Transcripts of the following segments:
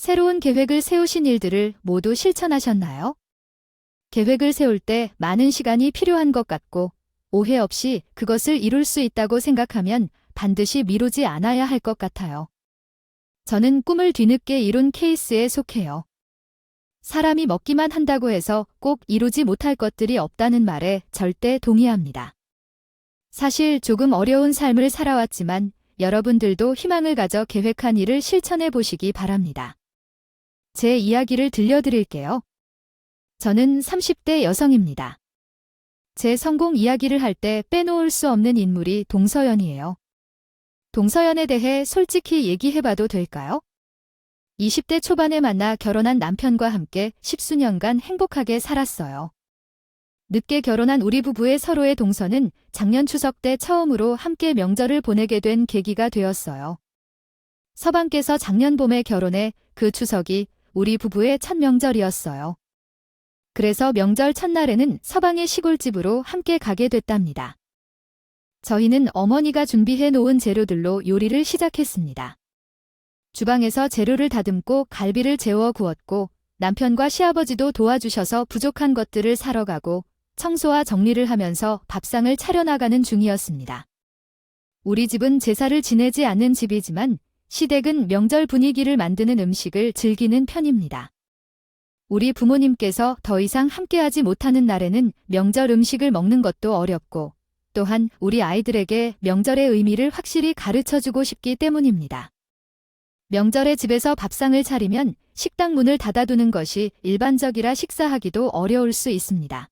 새로운 계획을 세우신 일들을 모두 실천하셨나요? 계획을 세울 때 많은 시간이 필요한 것 같고 오해 없이 그것을 이룰 수 있다고 생각하면 반드시 미루지 않아야 할 것 같아요. 저는 꿈을 뒤늦게 이룬 케이스에 속해요. 사람이 먹기만 한다고 해서 꼭 이루지 못할 것들이 없다는 말에 절대 동의합니다. 사실 조금 어려운 삶을 살아왔지만 여러분들도 희망을 가져 계획한 일을 실천해 보시기 바랍니다. 제 이야기를 들려드릴게요. 저는 30대 여성입니다. 제 성공 이야기를 할 때 빼놓을 수 없는 인물이 동서연이에요. 동서연에 대해 솔직히 얘기해봐도 될까요? 20대 초반에 만나 결혼한 남편과 함께 10수년간 행복하게 살았어요. 늦게 결혼한 우리 부부의 서로의 동서는 작년 추석 때 처음으로 함께 명절을 보내게 된 계기가 되었어요. 서방께서 작년 봄에 결혼해 그 추석이 우리 부부의 첫 명절이었어요. 그래서 명절 첫날에는 서방의 시골집으로 함께 가게 됐답니다. 저희는 어머니가 준비해 놓은 재료들로 요리를 시작했습니다. 주방에서 재료를 다듬고 갈비를 재워 구웠고 남편과 시아버지도 도와주셔서 부족한 것들을 사러 가고 청소와 정리를 하면서 밥상을 차려나가는 중이었습니다. 우리 집은 제사를 지내지 않는 집이지만 시댁은 명절 분위기를 만드는 음식을 즐기는 편입니다. 우리 부모님께서 더 이상 함께하지 못하는 날에는 명절 음식을 먹는 것도 어렵고 또한 우리 아이들에게 명절의 의미를 확실히 가르쳐주고 싶기 때문입니다. 명절에 집에서 밥상을 차리면 식당 문을 닫아두는 것이 일반적이라 식사하기도 어려울 수 있습니다.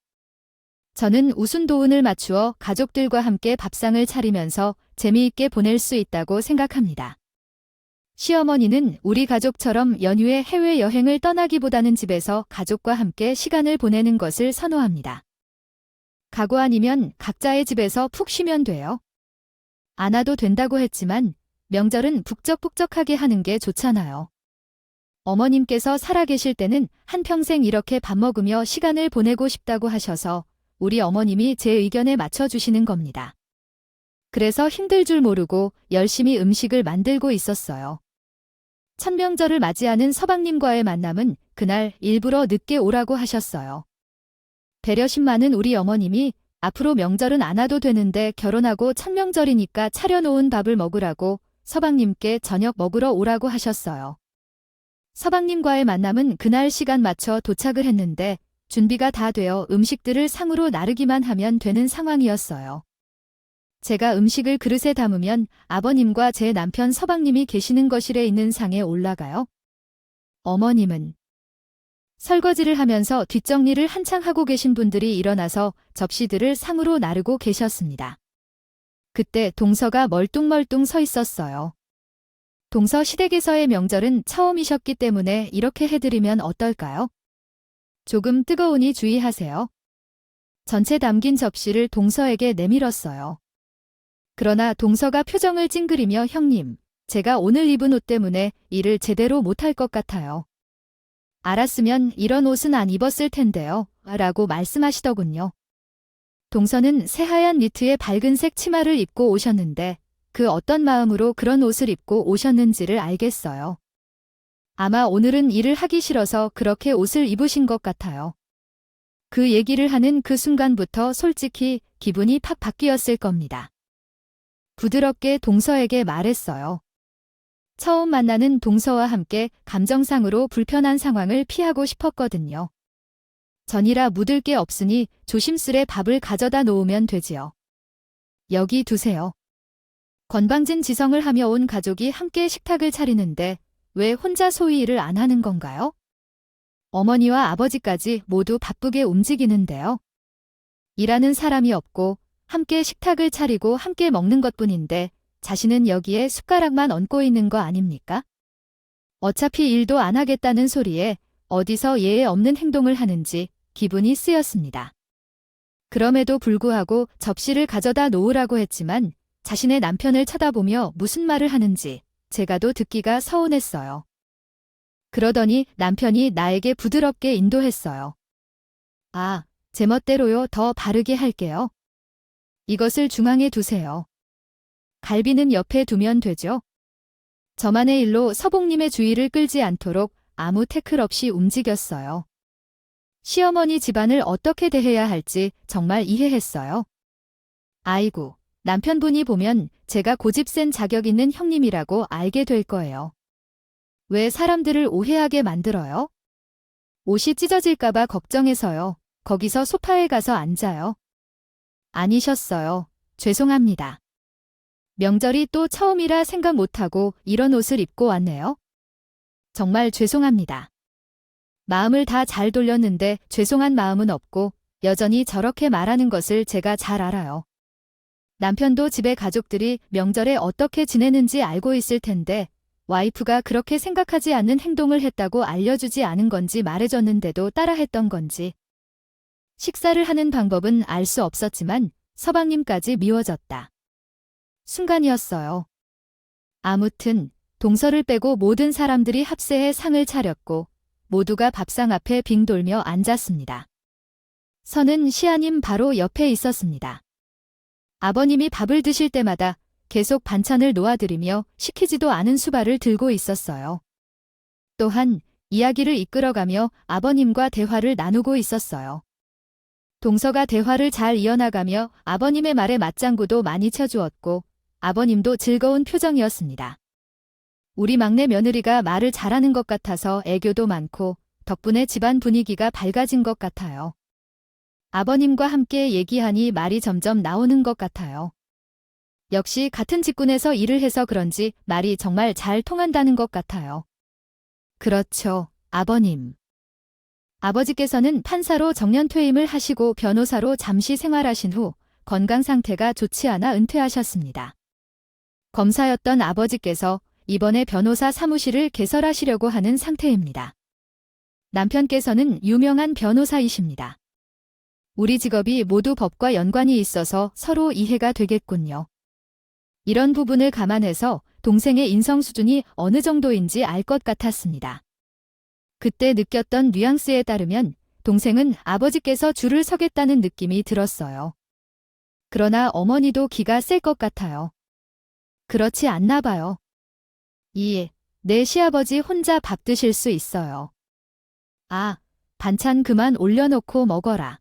저는 우순도운을 맞추어 가족들과 함께 밥상을 차리면서 재미있게 보낼 수 있다고 생각합니다. 시어머니는 우리 가족처럼 연휴에 해외여행을 떠나기보다는 집에서 가족과 함께 시간을 보내는 것을 선호합니다. 가고 아니면 각자의 집에서 푹 쉬면 돼요. 안 와도 된다고 했지만 명절은 북적북적하게 하는 게 좋잖아요. 어머님께서 살아계실 때는 한평생 이렇게 밥 먹으며 시간을 보내고 싶다고 하셔서 우리 어머님이 제 의견에 맞춰주시는 겁니다. 그래서 힘들 줄 모르고 열심히 음식을 만들고 있었어요. 첫 명절을 맞이하는 서방님과의 만남은 그날 일부러 늦게 오라고 하셨어요. 배려심 많은 우리 어머님이 앞으로 명절은 안 와도 되는데 결혼하고 첫 명절이니까 차려놓은 밥을 먹으라고 서방님께 저녁 먹으러 오라고 하셨어요. 서방님과의 만남은 그날 시간 맞춰 도착을 했는데 준비가 다 되어 음식들을 상으로 나르기만 하면 되는 상황이었어요. 제가 음식을 그릇에 담으면 아버님과 제 남편 서방님이 계시는 거실에 있는 상에 올라가요. 어머님은 설거지를 하면서 뒷정리를 한창 하고 계신 분들이 일어나서 접시들을 상으로 나르고 계셨습니다. 그때 동서가 멀뚱멀뚱 서 있었어요. 동서 시댁에서의 명절은 처음이셨기 때문에 이렇게 해드리면 어떨까요? 조금 뜨거우니 주의하세요. 전체 담긴 접시를 동서에게 내밀었어요. 그러나 동서가 표정을 찡그리며 형님, 제가 오늘 입은 옷 때문에 일을 제대로 못할 것 같아요. 알았으면 이런 옷은 안 입었을 텐데요. 라고 말씀하시더군요. 동서는 새하얀 니트에 밝은색 치마를 입고 오셨는데 그 어떤 마음으로 그런 옷을 입고 오셨는지를 알겠어요. 아마 오늘은 일을 하기 싫어서 그렇게 옷을 입으신 것 같아요. 그 얘기를 하는 그 순간부터 솔직히 기분이 팍 바뀌었을 겁니다. 부드럽게 동서에게 말했어요. 처음 만나는 동서와 함께 감정상으로 불편한 상황을 피하고 싶었거든요. 전이라 묻을 게 없으니 조심스레 밥을 가져다 놓으면 되지요. 여기 두세요. 건방진 지성을 하며 온 가족이 함께 식탁을 차리는데 왜 혼자 소위 일을 안 하는 건가요? 어머니와 아버지까지 모두 바쁘게 움직이는데요. 일하는 사람이 없고 함께 식탁을 차리고 함께 먹는 것뿐인데 자신은 여기에 숟가락만 얹고 있는 거 아닙니까? 어차피 일도 안 하겠다는 소리에 어디서 예의 없는 행동을 하는지 기분이 쓰였습니다. 그럼에도 불구하고 접시를 가져다 놓으라고 했지만 자신의 남편을 쳐다보며 무슨 말을 하는지 제가도 듣기가 서운했어요. 그러더니 남편이 나에게 부드럽게 인도했어요. 아, 제멋대로요. 더 바르게 할게요. 이것을 중앙에 두세요. 갈비는 옆에 두면 되죠. 저만의 일로 서복님의 주의를 끌지 않도록 아무 태클 없이 움직였어요. 시어머니 집안을 어떻게 대해야 할지 정말 이해했어요. 아이고, 남편분이 보면 제가 고집센 자격 있는 형님이라고 알게 될 거예요. 왜 사람들을 오해하게 만들어요? 옷이 찢어질까봐 걱정해서요. 거기서 소파에 가서 앉아요. 아니셨어요. 죄송합니다. 명절이 또 처음이라 생각 못하고 이런 옷을 입고 왔네요. 정말 죄송합니다. 마음을 다 잘 돌렸는데 죄송한 마음은 없고 여전히 저렇게 말하는 것을 제가 잘 알아요. 남편도 집에 가족들이 명절에 어떻게 지내는지 알고 있을 텐데 와이프가 그렇게 생각하지 않는 행동을 했다고 알려주지 않은 건지 말해줬는데도 따라했던 건지. 식사를 하는 방법은 알 수 없었지만 서방님까지 미워졌다. 순간이었어요. 아무튼 동서를 빼고 모든 사람들이 합세해 상을 차렸고 모두가 밥상 앞에 빙 돌며 앉았습니다. 선은 시아님 바로 옆에 있었습니다. 아버님이 밥을 드실 때마다 계속 반찬을 놓아드리며 시키지도 않은 수발을 들고 있었어요. 또한 이야기를 이끌어가며 아버님과 대화를 나누고 있었어요. 동서가 대화를 잘 이어나가며 아버님의 말에 맞장구도 많이 쳐주었고 아버님도 즐거운 표정이었습니다. 우리 막내 며느리가 말을 잘하는 것 같아서 애교도 많고 덕분에 집안 분위기가 밝아진 것 같아요. 아버님과 함께 얘기하니 말이 점점 나오는 것 같아요. 역시 같은 직군에서 일을 해서 그런지 말이 정말 잘 통한다는 것 같아요. 그렇죠, 아버님. 아버지께서는 판사로 정년 퇴임을 하시고 변호사로 잠시 생활하신 후 건강 상태가 좋지 않아 은퇴하셨습니다. 검사였던 아버지께서 이번에 변호사 사무실을 개설하시려고 하는 상태입니다. 남편께서는 유명한 변호사이십니다. 우리 직업이 모두 법과 연관이 있어서 서로 이해가 되겠군요. 이런 부분을 감안해서 동생의 인성 수준이 어느 정도인지 알 것 같았습니다. 그때 느꼈던 뉘앙스에 따르면 동생은 아버지께서 줄을 서겠다는 느낌이 들었어요. 그러나 어머니도 기가 셀 것 같아요. 그렇지 않나 봐요. 내 시아버지 혼자 밥 드실 수 있어요. 아, 반찬 그만 올려놓고 먹어라.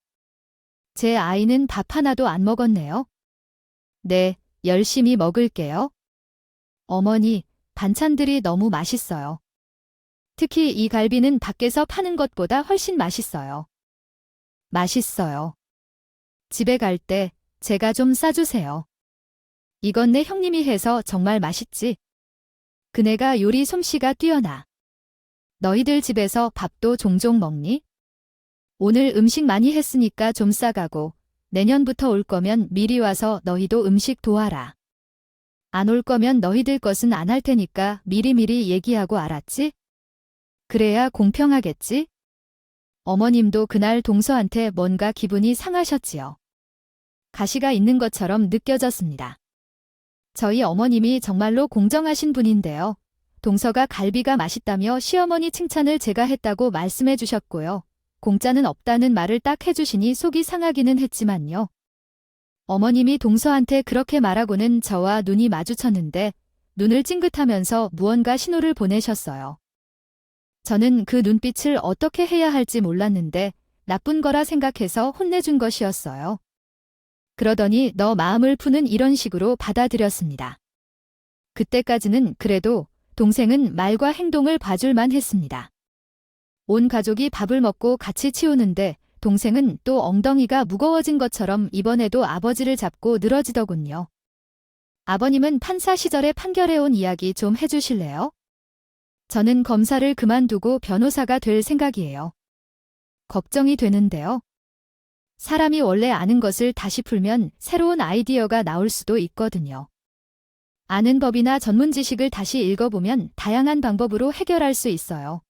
제 아이는 밥 하나도 안 먹었네요. 네, 열심히 먹을게요. 어머니, 반찬들이 너무 맛있어요. 특히 이 갈비는 밖에서 파는 것보다 훨씬 맛있어요. 맛있어요. 집에 갈 때 제가 좀 싸주세요. 이건 내 형님이 해서 정말 맛있지. 그네가 요리 솜씨가 뛰어나. 너희들 집에서 밥도 종종 먹니? 오늘 음식 많이 했으니까 좀 싸가고 내년부터 올 거면 미리 와서 너희도 음식 도와라. 안 올 거면 너희들 것은 안 할 테니까 미리미리 얘기하고 알았지? 그래야 공평하겠지? 어머님도 그날 동서한테 뭔가 기분이 상하셨지요. 가시가 있는 것처럼 느껴졌습니다. 저희 어머님이 정말로 공정하신 분인데요. 동서가 갈비가 맛있다며 시어머니 칭찬을 제가 했다고 말씀해 주셨고요. 공짜는 없다는 말을 딱 해주시니 속이 상하기는 했지만요. 어머님이 동서한테 그렇게 말하고는 저와 눈이 마주쳤는데 눈을 찡긋하면서 무언가 신호를 보내셨어요. 저는 그 눈빛을 어떻게 해야 할지 몰랐는데 나쁜 거라 생각해서 혼내준 것이었어요. 그러더니 너 마음을 푸는 이런 식으로 받아들였습니다. 그때까지는 그래도 동생은 말과 행동을 봐줄만 했습니다. 온 가족이 밥을 먹고 같이 치우는데 동생은 또 엉덩이가 무거워진 것처럼 이번에도 아버지를 잡고 늘어지더군요. 아버님은 판사 시절에 판결해온 이야기 좀 해주실래요? 저는 검사를 그만두고 변호사가 될 생각이에요. 걱정이 되는데요. 사람이 원래 아는 것을 다시 풀면 새로운 아이디어가 나올 수도 있거든요. 아는 법이나 전문 지식을 다시 읽어보면 다양한 방법으로 해결할 수 있어요.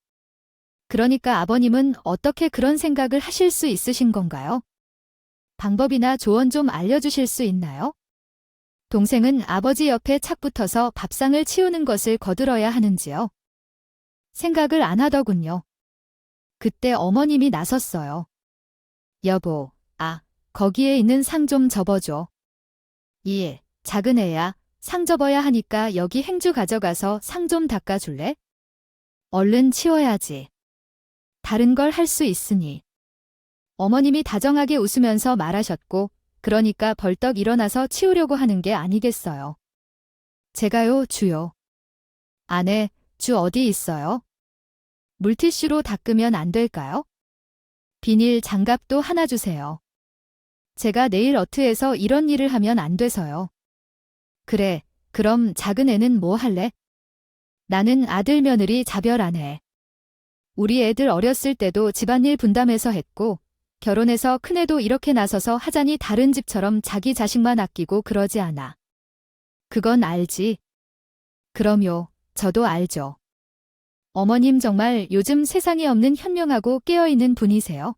그러니까 아버님은 어떻게 그런 생각을 하실 수 있으신 건가요? 방법이나 조언 좀 알려주실 수 있나요? 동생은 아버지 옆에 착 붙어서 밥상을 치우는 것을 거들어야 하는지요? 생각을 안 하더군요. 그때 어머님이 나섰어요. 여보, 거기에 있는 상 좀 접어줘. 작은 애야, 상 접어야 하니까 여기 행주 가져가서 상 좀 닦아줄래? 얼른 치워야지. 다른 걸 할 수 있으니. 어머님이 다정하게 웃으면서 말하셨고, 그러니까 벌떡 일어나서 치우려고 하는 게 아니겠어요. 제가요, 주요. 안에, 주 어디 있어요? 물티슈로 닦으면 안 될까요? 비닐 장갑도 하나 주세요. 제가 내일 어트에서 이런 일을 하면 안 돼서요. 그래, 그럼 작은 애는 뭐 할래? 나는 아들 며느리 자별 안 해. 우리 애들 어렸을 때도 집안일 분담해서 했고, 결혼해서 큰애도 이렇게 나서서 하자니 다른 집처럼 자기 자식만 아끼고 그러지 않아. 그건 알지. 그럼요, 저도 알죠. 어머님 정말 요즘 세상에 없는 현명하고 깨어있는 분이세요.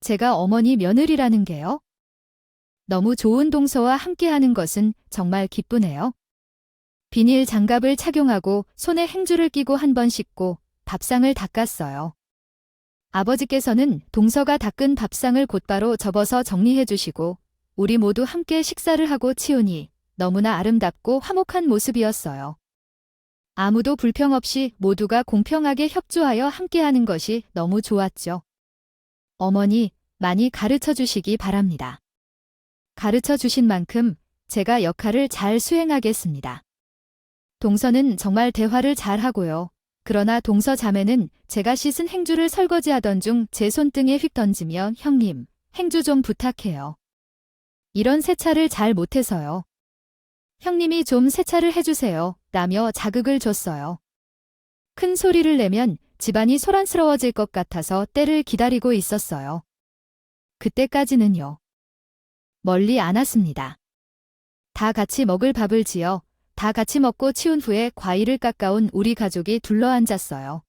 제가 어머니 며느리라는 게요. 너무 좋은 동서와 함께하는 것은 정말 기쁘네요. 비닐 장갑을 착용하고 손에 행주를 끼고 한 번 씻고 밥상을 닦았어요. 아버지께서는 동서가 닦은 밥상을 곧바로 접어서 정리해 주시고 우리 모두 함께 식사를 하고 치우니 너무나 아름답고 화목한 모습이었어요. 아무도 불평 없이 모두가 공평하게 협조하여 함께하는 것이 너무 좋았죠. 어머니, 많이 가르쳐 주시기 바랍니다. 가르쳐 주신 만큼 제가 역할을 잘 수행하겠습니다. 동서는 정말 대화를 잘 하고요. 그러나 동서 자매는 제가 씻은 행주를 설거지하던 중 제 손등에 휙 던지며 형님, 행주 좀 부탁해요. 이런 세차를 잘 못해서요. 형님이 좀 세차를 해주세요. 라며 자극을 줬어요. 큰 소리를 내면 집안이 소란스러워질 것 같아서 때를 기다리고 있었어요. 그때까지는요. 멀리 안 왔습니다. 다 같이 먹을 밥을 지어 다 같이 먹고 치운 후에 과일을 깎아온 우리 가족이 둘러앉았어요.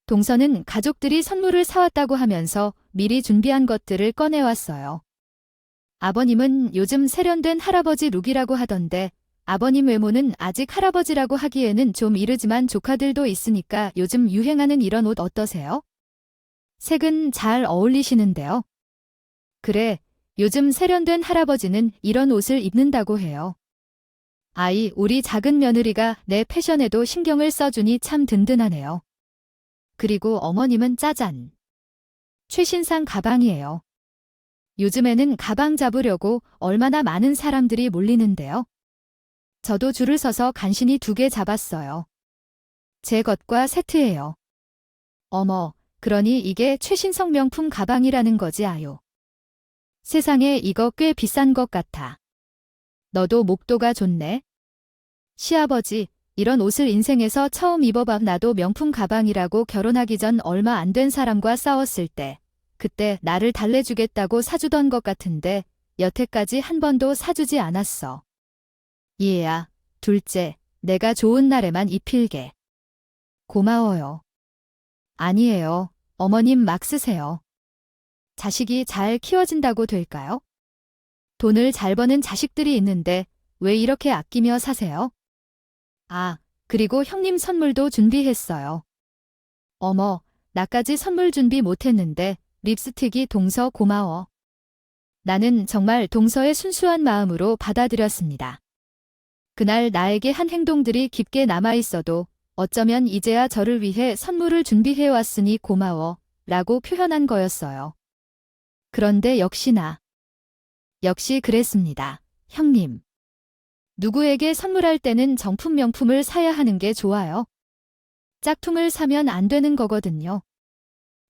동서는 가족들이 선물을 사왔다고 하면서 미리 준비한 것들을 꺼내왔어요. 아버님은 요즘 세련된 할아버지 룩이라고 하던데 아버님 외모는 아직 할아버지라고 하기에는 좀 이르지만 조카들도 있으니까 요즘 유행하는 이런 옷 어떠세요? 색은 잘 어울리시는데요. 그래, 요즘 세련된 할아버지는 이런 옷을 입는다고 해요. 아이, 우리 작은 며느리가 내 패션에도 신경을 써주니 참 든든하네요. 그리고 어머님은 짜잔. 최신상 가방이에요. 요즘에는 가방 잡으려고 얼마나 많은 사람들이 몰리는데요. 저도 줄을 서서 간신히 2개 잡았어요. 제 것과 세트예요. 어머, 그러니 이게 최신성 명품 가방이라는 거지 아요. 세상에 이거 꽤 비싼 것 같아. 너도 목도가 좋네. 시아버지, 이런 옷을 인생에서 처음 입어봐. 나도 명품 가방이라고 결혼하기 전 얼마 안 된 사람과 싸웠을 때 그때 나를 달래주겠다고 사주던 것 같은데 여태까지 한 번도 사주지 않았어. 얘야, 둘째, 내가 좋은 날에만 입힐게. 고마워요. 아니에요. 어머님 막 쓰세요. 자식이 잘 키워진다고 될까요? 돈을 잘 버는 자식들이 있는데 왜 이렇게 아끼며 사세요? 아, 그리고 형님 선물도 준비했어요. 어머, 나까지 선물 준비 못했는데 립스틱이 동서 고마워. 나는 정말 동서의 순수한 마음으로 받아들였습니다. 그날 나에게 한 행동들이 깊게 남아있어도 어쩌면 이제야 저를 위해 선물을 준비해왔으니 고마워 라고 표현한 거였어요. 그런데 역시 그랬습니다. 형님. 누구에게 선물할 때는 정품 명품을 사야 하는 게 좋아요. 짝퉁을 사면 안 되는 거거든요.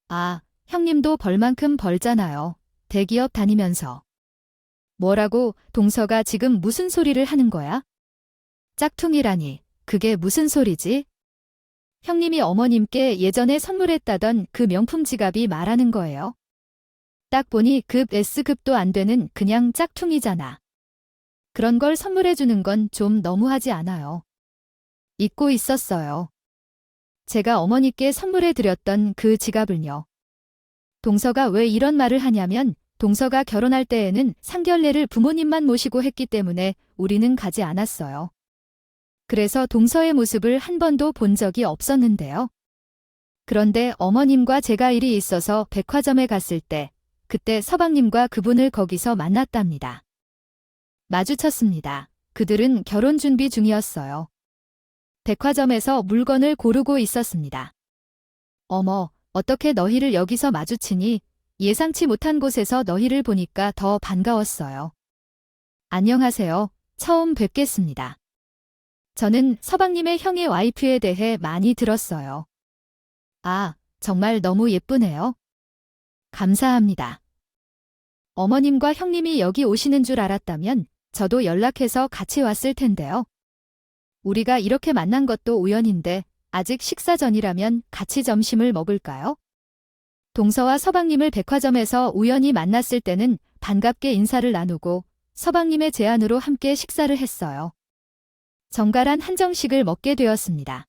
아, 형님도 벌만큼 벌잖아요. 대기업 다니면서. 뭐라고 동서가 지금 무슨 소리를 하는 거야? 짝퉁이라니, 그게 무슨 소리지? 형님이 어머님께 예전에 선물했다던 그 명품 지갑이 말하는 거예요. 딱 보니 급 S급도 안 되는 그냥 짝퉁이잖아. 그런 걸 선물해주는 건 좀 너무하지 않아요. 잊고 있었어요. 제가 어머니께 선물해드렸던 그 지갑을요. 동서가 왜 이런 말을 하냐면 동서가 결혼할 때에는 상견례를 부모님만 모시고 했기 때문에 우리는 가지 않았어요. 그래서 동서의 모습을 한 번도 본 적이 없었는데요. 그런데 어머님과 제가 일이 있어서 백화점에 갔을 때 그때 서방님과 그분을 거기서 만났답니다. 마주쳤습니다. 그들은 결혼 준비 중이었어요. 백화점에서 물건을 고르고 있었습니다. 어머, 어떻게 너희를 여기서 마주치니? 예상치 못한 곳에서 너희를 보니까 더 반가웠어요. 안녕하세요. 처음 뵙겠습니다. 저는 서방님의 형의 와이프에 대해 많이 들었어요. 아, 정말 너무 예쁘네요. 감사합니다. 어머님과 형님이 여기 오시는 줄 알았다면 저도 연락해서 같이 왔을 텐데요. 우리가 이렇게 만난 것도 우연인데 아직 식사 전이라면 같이 점심을 먹을까요? 동서와 서방님을 백화점에서 우연히 만났을 때는 반갑게 인사를 나누고 서방님의 제안으로 함께 식사를 했어요. 정갈한 한정식을 먹게 되었습니다.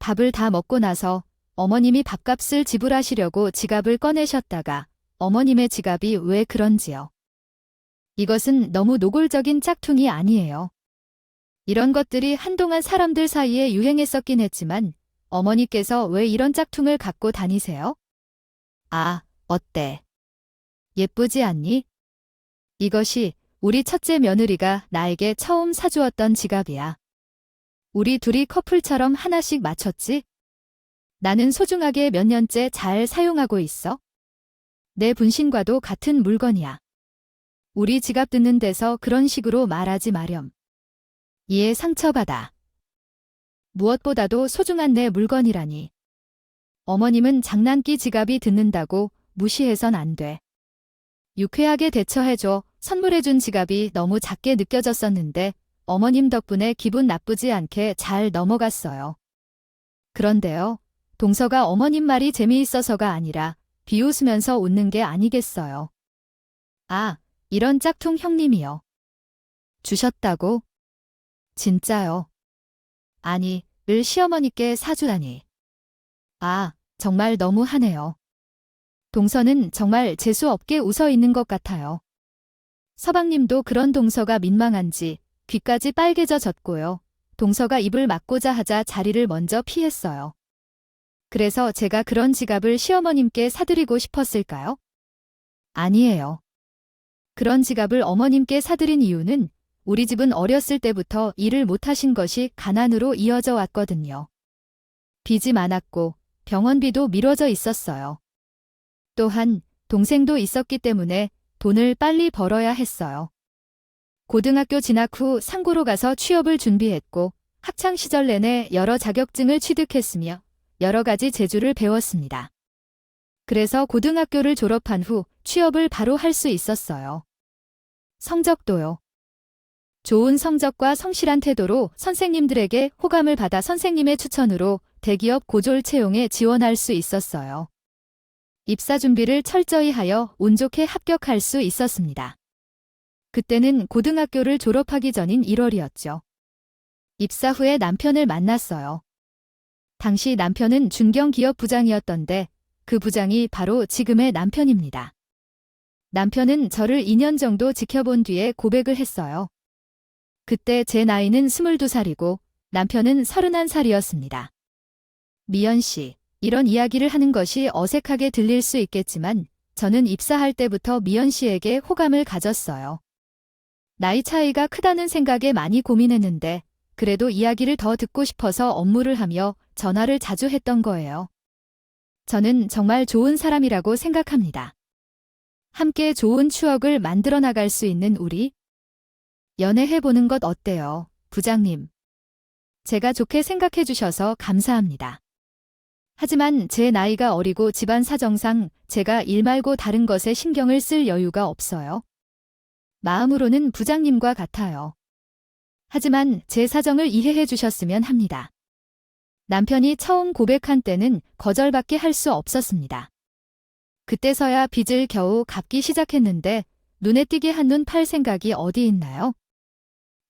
밥을 다 먹고 나서 어머님이 밥값을 지불하시려고 지갑을 꺼내셨다가 어머님의 지갑이 왜 그런지요. 이것은 너무 노골적인 짝퉁이 아니에요. 이런 것들이 한동안 사람들 사이에 유행했었긴 했지만 어머니께서 왜 이런 짝퉁을 갖고 다니세요? 아, 어때? 예쁘지 않니? 이것이 우리 첫째 며느리가 나에게 처음 사주었던 지갑이야. 우리 둘이 커플처럼 하나씩 맞췄지? 나는 소중하게 몇 년째 잘 사용하고 있어. 내 분신과도 같은 물건이야. 우리 지갑 듣는 데서 그런 식으로 말하지 마렴. 이에 상처받아. 무엇보다도 소중한 내 물건이라니. 어머님은 장난기 지갑이 듣는다고 무시해선 안 돼. 유쾌하게 대처해줘. 선물해준 지갑이 너무 작게 느껴졌었는데 어머님 덕분에 기분 나쁘지 않게 잘 넘어갔어요. 그런데요, 동서가 어머님 말이 재미있어서가 아니라 비웃으면서 웃는 게 아니겠어요. 아, 이런 짝퉁 형님이요. 주셨다고? 진짜요? 아니, 을 시어머니께 사주다니. 아, 정말 너무하네요. 동서는 정말 재수 없게 웃어 있는 것 같아요. 서방님도 그런 동서가 민망한지 귀까지 빨개져 졌고요. 동서가 입을 막고자 하자 자리를 먼저 피했어요. 그래서 제가 그런 지갑을 시어머님께 사드리고 싶었을까요? 아니에요. 그런 지갑을 어머님께 사드린 이유는 우리 집은 어렸을 때부터 일을 못하신 것이 가난으로 이어져 왔거든요. 빚이 많았고 병원비도 미뤄져 있었어요. 또한 동생도 있었기 때문에 돈을 빨리 벌어야 했어요. 고등학교 진학 후 상고로 가서 취업을 준비했고 학창 시절 내내 여러 자격증을 취득했으며 여러 가지 재주를 배웠습니다. 그래서 고등학교를 졸업한 후 취업을 바로 할 수 있었어요. 성적도요. 좋은 성적과 성실한 태도로 선생님들에게 호감을 받아 선생님의 추천으로 대기업 고졸 채용에 지원할 수 있었어요. 입사 준비를 철저히 하여 운 좋게 합격할 수 있었습니다. 그때는 고등학교를 졸업하기 전인 1월이었죠. 입사 후에 남편을 만났어요. 당시 남편은 중견기업 부장이었던데 그 부장이 바로 지금의 남편입니다. 남편은 저를 2년 정도 지켜본 뒤에 고백을 했어요. 그때 제 나이는 22살이고 남편은 31살이었습니다. 미연 씨, 이런 이야기를 하는 것이 어색하게 들릴 수 있겠지만 저는 입사할 때부터 미연 씨에게 호감을 가졌어요. 나이 차이가 크다는 생각에 많이 고민했는데 그래도 이야기를 더 듣고 싶어서 업무를 하며 전화를 자주 했던 거예요. 저는 정말 좋은 사람이라고 생각합니다. 함께 좋은 추억을 만들어 나갈 수 있는 우리. 연애해보는 것 어때요, 부장님? 제가 좋게 생각해 주셔서 감사합니다. 하지만 제 나이가 어리고 집안 사정상 제가 일 말고 다른 것에 신경을 쓸 여유가 없어요. 마음으로는 부장님과 같아요. 하지만 제 사정을 이해해 주셨으면 합니다. 남편이 처음 고백한 때는 거절밖에 할 수 없었습니다. 그때서야 빚을 겨우 갚기 시작했는데 눈에 띄게 한눈 팔 생각이 어디 있나요?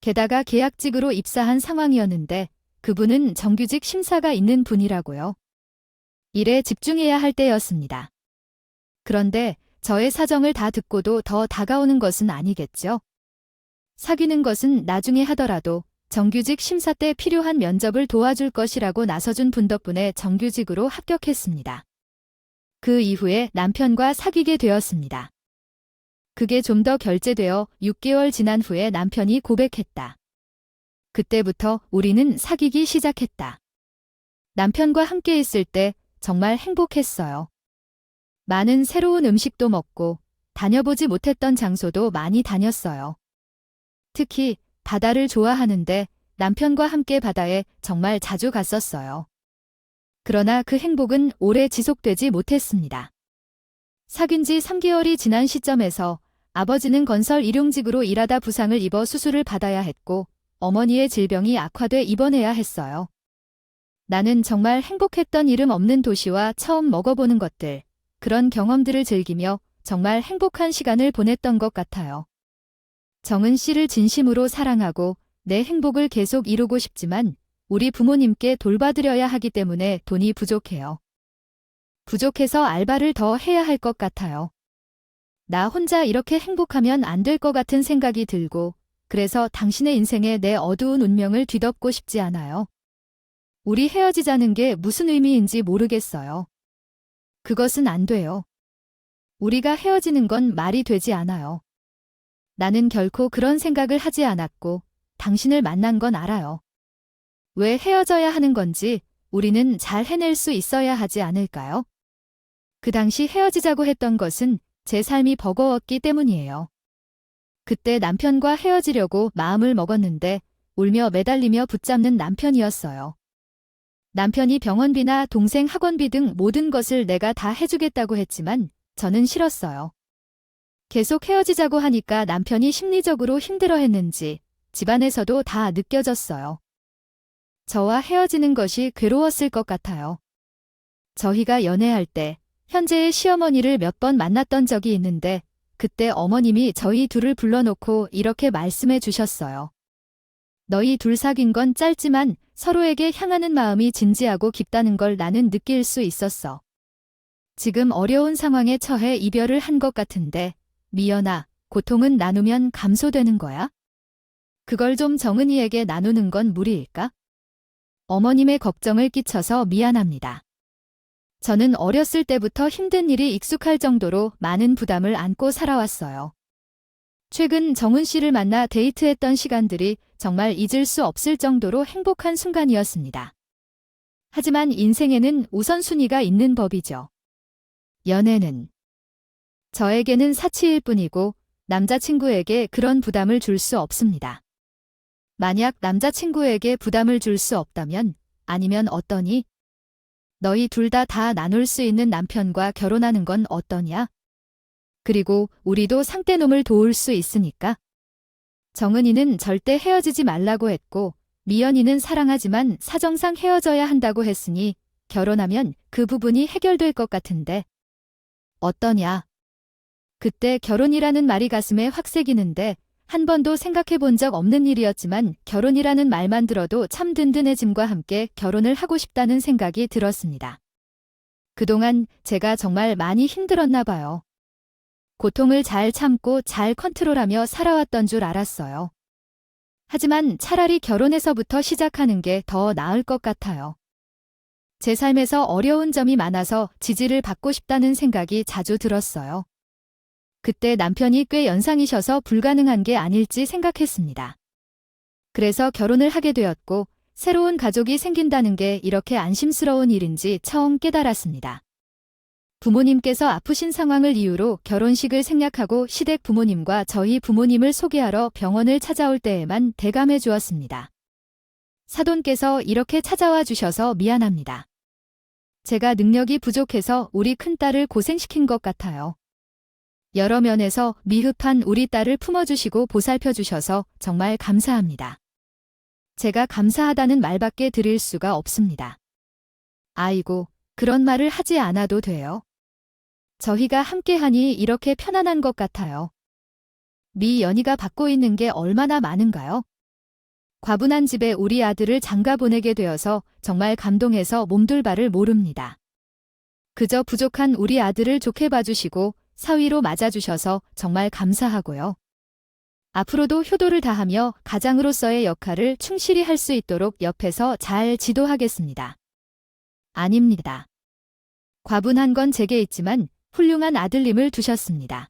게다가 계약직으로 입사한 상황이었는데 그분은 정규직 심사가 있는 분이라고요. 일에 집중해야 할 때였습니다. 그런데 저의 사정을 다 듣고도 더 다가오는 것은 아니겠죠? 사귀는 것은 나중에 하더라도 정규직 심사 때 필요한 면접을 도와줄 것이라고 나서준 분 덕분에 정규직으로 합격했습니다. 그 이후에 남편과 사귀게 되었습니다. 그게 좀 더 결제되어 6개월 지난 후에 남편이 고백했다. 그때부터 우리는 사귀기 시작했다. 남편과 함께 있을 때 정말 행복했어요. 많은 새로운 음식도 먹고 다녀보지 못했던 장소도 많이 다녔어요. 특히 바다를 좋아하는데 남편과 함께 바다에 정말 자주 갔었어요. 그러나 그 행복은 오래 지속되지 못했습니다. 사귄 지 3개월이 지난 시점에서 아버지는 건설 일용직으로 일하다 부상을 입어 수술을 받아야 했고 어머니의 질병이 악화돼 입원해야 했어요. 나는 정말 행복했던 이름 없는 도시와 처음 먹어보는 것들, 그런 경험들을 즐기며 정말 행복한 시간을 보냈던 것 같아요. 정은 씨를 진심으로 사랑하고 내 행복을 계속 이루고 싶지만 우리 부모님께 돌봐드려야 하기 때문에 돈이 부족해요. 부족해서 알바를 더 해야 할 것 같아요. 나 혼자 이렇게 행복하면 안 될 것 같은 생각이 들고 그래서 당신의 인생에 내 어두운 운명을 뒤덮고 싶지 않아요. 우리 헤어지자는 게 무슨 의미인지 모르겠어요. 그것은 안 돼요. 우리가 헤어지는 건 말이 되지 않아요. 나는 결코 그런 생각을 하지 않았고 당신을 만난 건 알아요. 왜 헤어져야 하는 건지 우리는 잘 해낼 수 있어야 하지 않을까요? 그 당시 헤어지자고 했던 것은 제 삶이 버거웠기 때문이에요. 그때 남편과 헤어지려고 마음을 먹었는데 울며 매달리며 붙잡는 남편이었어요. 남편이 병원비나 동생 학원비 등 모든 것을 내가 다 해주겠다고 했지만 저는 싫었어요. 계속 헤어지자고 하니까 남편이 심리적으로 힘들어했는지 집안에서도 다 느껴졌어요. 저와 헤어지는 것이 괴로웠을 것 같아요. 저희가 연애할 때 현재의 시어머니를 몇 번 만났던 적이 있는데 그때 어머님이 저희 둘을 불러놓고 이렇게 말씀해 주셨어요. 너희 둘 사귄 건 짧지만 서로에게 향하는 마음이 진지하고 깊다는 걸 나는 느낄 수 있었어. 지금 어려운 상황에 처해 이별을 한 것 같은데 미연아, 고통은 나누면 감소되는 거야? 그걸 좀 정은이에게 나누는 건 무리일까? 어머님의 걱정을 끼쳐서 미안합니다. 저는 어렸을 때부터 힘든 일이 익숙할 정도로 많은 부담을 안고 살아왔어요. 최근 정은 씨를 만나 데이트했던 시간들이 정말 잊을 수 없을 정도로 행복한 순간이었습니다. 하지만 인생에는 우선순위가 있는 법이죠. 연애는 저에게는 사치일 뿐이고 남자친구에게 그런 부담을 줄 수 없습니다. 만약 남자친구에게 부담을 줄 수 없다면 아니면 어떠니? 너희 둘 다 나눌 수 있는 남편과 결혼하는 건 어떠냐? 그리고 우리도 상대놈을 도울 수 있으니까. 정은이는 절대 헤어지지 말라고 했고 미연이는 사랑하지만 사정상 헤어져야 한다고 했으니 결혼하면 그 부분이 해결될 것 같은데. 어떠냐? 그때 결혼이라는 말이 가슴에 확 새기는데 한 번도 생각해 본 적 없는 일이었지만 결혼이라는 말만 들어도 참 든든해짐과 함께 결혼을 하고 싶다는 생각이 들었습니다. 그동안 제가 정말 많이 힘들었나 봐요. 고통을 잘 참고 잘 컨트롤하며 살아왔던 줄 알았어요. 하지만 차라리 결혼해서부터 시작하는 게 더 나을 것 같아요. 제 삶에서 어려운 점이 많아서 지지를 받고 싶다는 생각이 자주 들었어요. 그때 남편이 꽤 연상이셔서 불가능한 게 아닐지 생각했습니다. 그래서 결혼을 하게 되었고 새로운 가족이 생긴다는 게 이렇게 안심스러운 일인지 처음 깨달았습니다. 부모님께서 아프신 상황을 이유로 결혼식을 생략하고 시댁 부모님과 저희 부모님을 소개하러 병원을 찾아올 때에만 대감해 주었습니다. 사돈께서 이렇게 찾아와 주셔서 미안합니다. 제가 능력이 부족해서 우리 큰딸을 고생시킨 것 같아요. 여러 면에서 미흡한 우리 딸을 품어주시고 보살펴주셔서 정말 감사합니다. 제가 감사하다는 말밖에 드릴 수가 없습니다. 아이고, 그런 말을 하지 않아도 돼요. 저희가 함께하니 이렇게 편안한 것 같아요. 미연이가 받고 있는 게 얼마나 많은가요? 과분한 집에 우리 아들을 장가 보내게 되어서 정말 감동해서 몸둘 바를 모릅니다. 그저 부족한 우리 아들을 좋게 봐주시고 사위로 맞아주셔서 정말 감사하고요. 앞으로도 효도를 다하며 가장으로서의 역할을 충실히 할 수 있도록 옆에서 잘 지도하겠습니다. 아닙니다. 과분한 건 제게 있지만 훌륭한 아들님을 두셨습니다.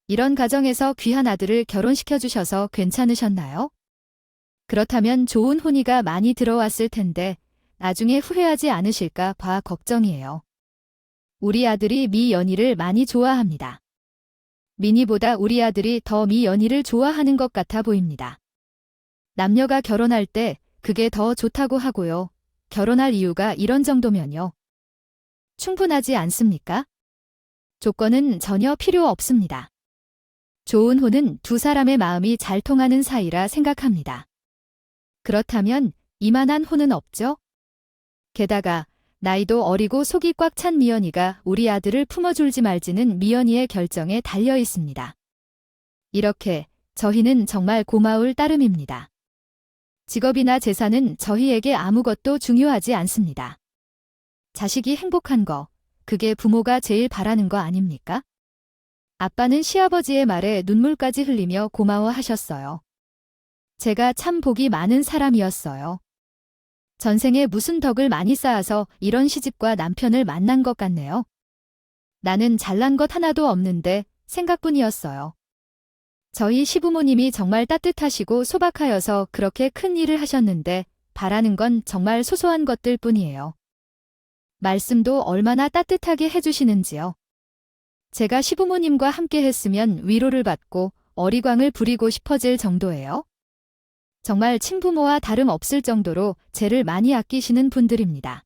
이런 가정에서 귀한 아들을 결혼시켜 주셔서 괜찮으셨나요? 그렇다면 좋은 혼이가 많이 들어왔을 텐데 나중에 후회하지 않으실까 봐 걱정이에요. 우리 아들이 미 연희를 많이 좋아합니다. 미니보다 우리 아들이 더 미 연희를 좋아하는 것 같아 보입니다. 남녀가 결혼할 때 그게 더 좋다고 하고요. 결혼할 이유가 이런 정도면요. 충분하지 않습니까? 조건은 전혀 필요 없습니다. 좋은 혼은 두 사람의 마음이 잘 통하는 사이라 생각합니다. 그렇다면 이만한 혼은 없죠? 게다가 나이도 어리고 속이 꽉 찬 미연이가 우리 아들을 품어줄지 말지는 미연이의 결정에 달려 있습니다. 이렇게 저희는 정말 고마울 따름입니다. 직업이나 재산은 저희에게 아무것도 중요하지 않습니다. 자식이 행복한 거, 그게 부모가 제일 바라는 거 아닙니까? 아빠는 시아버지의 말에 눈물까지 흘리며 고마워하셨어요. 제가 참 복이 많은 사람이었어요. 전생에 무슨 덕을 많이 쌓아서 이런 시집과 남편을 만난 것 같네요. 나는 잘난 것 하나도 없는데 생각뿐이었어요. 저희 시부모님이 정말 따뜻하시고 소박하여서 그렇게 큰 일을 하셨는데 바라는 건 정말 소소한 것들 뿐이에요. 말씀도 얼마나 따뜻하게 해주시는지요. 제가 시부모님과 함께 했으면 위로를 받고 어리광을 부리고 싶어질 정도예요. 정말 친부모와 다름없을 정도로 쟤를 많이 아끼시는 분들입니다.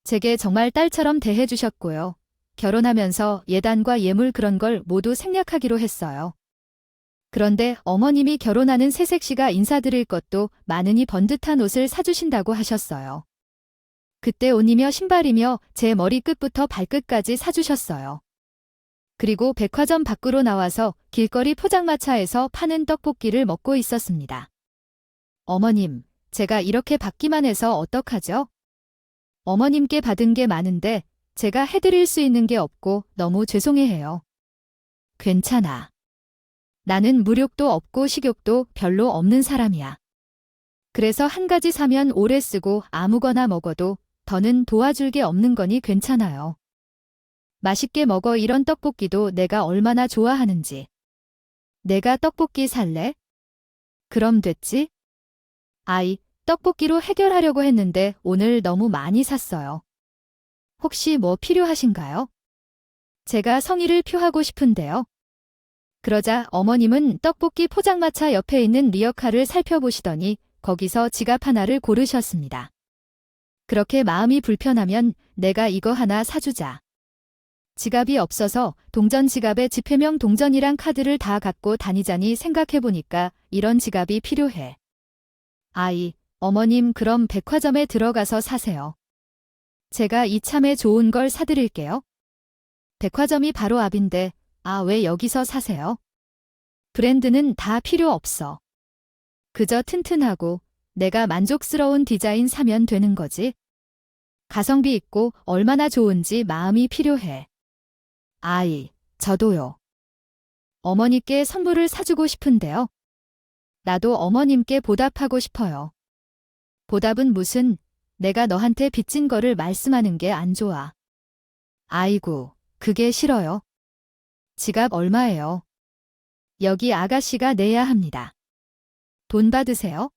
제게 정말 딸처럼 대해주셨고요. 결혼하면서 예단과 예물 그런 걸 모두 생략하기로 했어요. 그런데 어머님이 결혼하는 새색시가 인사드릴 것도 많으니 번듯한 옷을 사주신다고 하셨어요. 그때 옷이며 신발이며 제 머리끝부터 발끝까지 사주셨어요. 그리고 백화점 밖으로 나와서 길거리 포장마차에서 파는 떡볶이를 먹고 있었습니다. 어머님, 제가 이렇게 받기만 해서 어떡하죠? 어머님께 받은 게 많은데 제가 해드릴 수 있는 게 없고 너무 죄송해해요. 괜찮아. 나는 무력도 없고 식욕도 별로 없는 사람이야. 그래서 한 가지 사면 오래 쓰고 아무거나 먹어도 더는 도와줄 게 없는 거니 괜찮아요. 맛있게 먹어. 이런 떡볶이도 내가 얼마나 좋아하는지. 내가 떡볶이 살래? 그럼 됐지? 아이, 떡볶이로 해결하려고 했는데 오늘 너무 많이 샀어요. 혹시 뭐 필요하신가요? 제가 성의를 표하고 싶은데요. 그러자 어머님은 떡볶이 포장마차 옆에 있는 리어카를 살펴보시더니 거기서 지갑 하나를 고르셨습니다. 그렇게 마음이 불편하면 내가 이거 하나 사주자. 지갑이 없어서 동전 지갑에 지폐명 동전이랑 카드를 다 갖고 다니자니 생각해보니까 이런 지갑이 필요해. 아이, 어머님 그럼 백화점에 들어가서 사세요. 제가 이참에 좋은 걸 사드릴게요. 백화점이 바로 앞인데 왜 여기서 사세요? 브랜드는 다 필요 없어. 그저 튼튼하고 내가 만족스러운 디자인 사면 되는 거지. 가성비 있고 얼마나 좋은지 마음이 필요해. 아이, 저도요. 어머니께 선물을 사주고 싶은데요. 나도 어머님께 보답하고 싶어요. 보답은 무슨, 내가 너한테 빚진 거를 말씀하는 게 안 좋아. 아이고, 그게 싫어요. 지갑 얼마예요? 여기 아가씨가 내야 합니다. 돈 받으세요?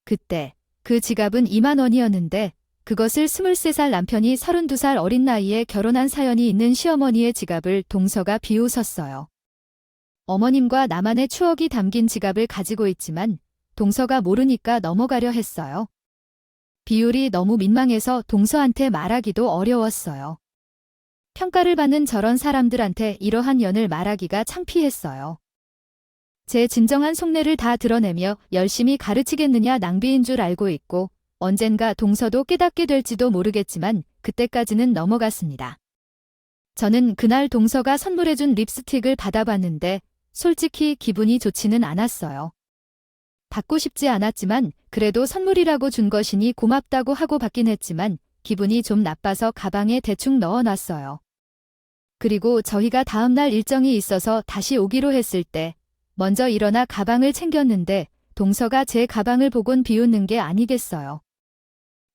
그때 그 지갑은 2만 원이었는데 그것을 23살 남편이 32살 어린 나이에 결혼한 사연이 있는 시어머니의 지갑을 동서가 비웃었어요. 어머님과 나만의 추억이 담긴 지갑을 가지고 있지만 동서가 모르니까 넘어가려 했어요. 비율이 너무 민망해서 동서한테 말하기도 어려웠어요. 평가를 받는 저런 사람들한테 이러한 연을 말하기가 창피했어요. 제 진정한 속내를 다 드러내며 열심히 가르치겠느냐 낭비인 줄 알고 있고 언젠가 동서도 깨닫게 될지도 모르겠지만 그때까지는 넘어갔습니다. 저는 그날 동서가 선물해준 립스틱을 받아봤는데 솔직히 기분이 좋지는 않았어요. 받고 싶지 않았지만 그래도 선물이라고 준 것이니 고맙다고 하고 받긴 했지만 기분이 좀 나빠서 가방에 대충 넣어놨어요. 그리고 저희가 다음날 일정이 있어서 다시 오기로 했을 때 먼저 일어나 가방을 챙겼는데 동서가 제 가방을 보곤 비웃는 게 아니겠어요.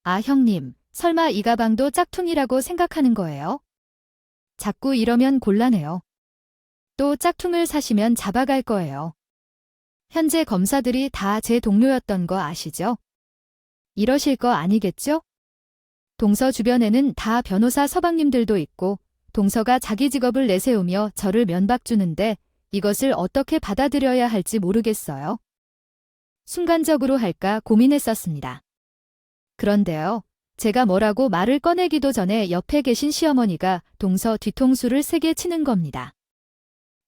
아, 형님, 설마 이 가방도 짝퉁이라고 생각하는 거예요? 자꾸 이러면 곤란해요. 또 짝퉁을 사시면 잡아갈 거예요. 현재 검사들이 다 제 동료였던 거 아시죠? 이러실 거 아니겠죠? 동서 주변에는 다 변호사 서방님들도 있고 동서가 자기 직업을 내세우며 저를 면박 주는데 이것을 어떻게 받아들여야 할지 모르겠어요. 순간적으로 할까 고민했었습니다. 그런데요. 제가 뭐라고 말을 꺼내기도 전에 옆에 계신 시어머니가 동서 뒤통수를 세게 치는 겁니다.